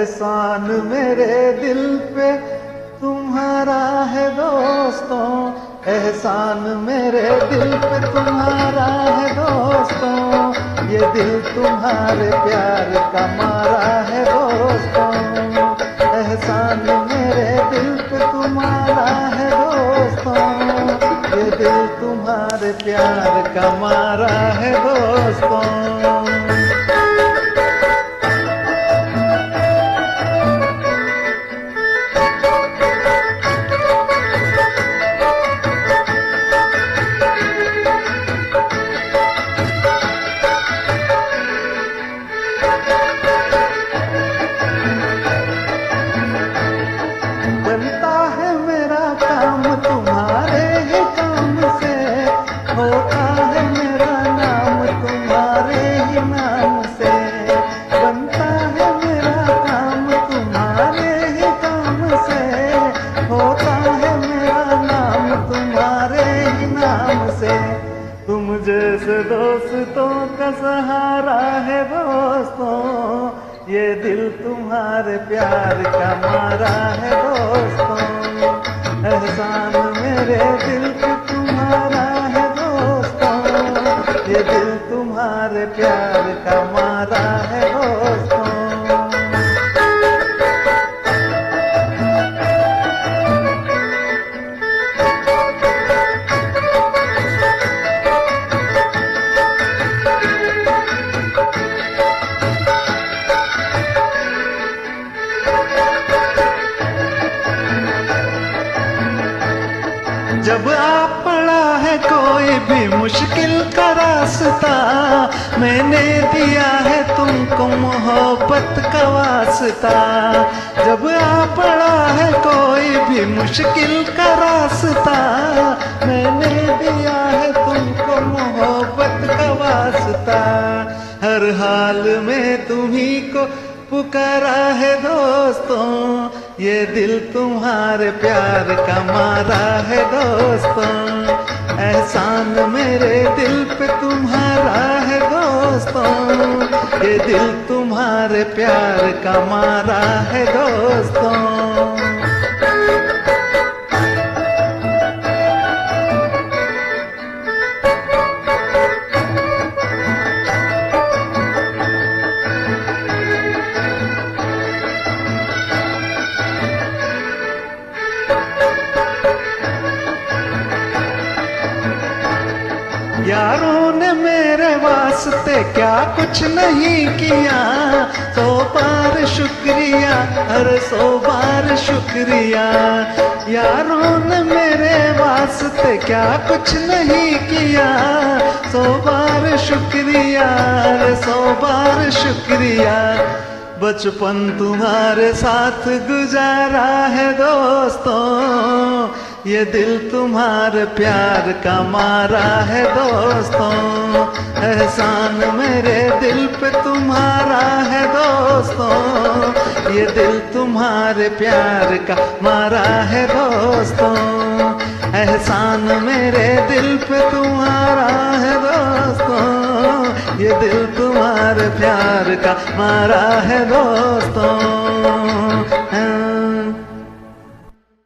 एहसान मेरे दिल पे तुम्हारा है दोस्तों, एहसान मेरे दिल पे तुम्हारा है दोस्तों, ये दिल तुम्हारे प्यार का मारा है दोस्तों, एहसान मेरे दिल पे तुम्हारा है दोस्तों, ये दिल तुम्हारे प्यार का मारा है दोस्तों। बनता है मेरा काम तुम्हारे ही काम से, होता है मेरा नाम तुम्हारे ही नाम से, बनता है मेरा काम तुम्हारे ही काम से, होता है मेरा नाम तुम्हारे ही नाम से, तुम जैसे दोस्तों का सहारा है दोस्तों, ये दिल तुम्हारे प्यार का मारा है दोस्तों, एहसान मेरे दिल पे तुम्हारा है दोस्तों, ये दिल तुम्हारे प्यार का मारा है दोस्तों। जब आ पड़ा है कोई भी मुश्किल का रास्ता, मैंने दिया है तुमको मोहब्बत का वास्ता, जब आ पड़ा है कोई भी मुश्किल का रास्ता, मैंने दिया है तुमको मोहब्बत का वास्ता, हर हाल में तुम्ही को पुकारा है दोस्तों, ये दिल तुम्हारे प्यार का मारा है दोस्तों, एहसान मेरे दिल पे तुम्हारा है दोस्तों, ये दिल तुम्हारे प्यार का मारा है दोस्तों। यारों ने मेरे वास्ते क्या कुछ नहीं किया, 100 बार शुक्रिया, हर 100 बार शुक्रिया, यारों ने मेरे वास्ते क्या कुछ नहीं किया, 100 बार शुक्रिया, हर 100 बार शुक्रिया, बचपन तुम्हारे साथ गुजारा है दोस्तों, ये दिल तुम्हारे प्यार का मारा है दोस्तों, एहसान मेरे दिल पे तुम्हारा है दोस्तों, ये दिल तुम्हारे प्यार का मारा है दोस्तों, एहसान मेरे दिल पे तुम्हारा है दोस्तों, ये दिल तुम्हारे प्यार का मारा है दोस्तों।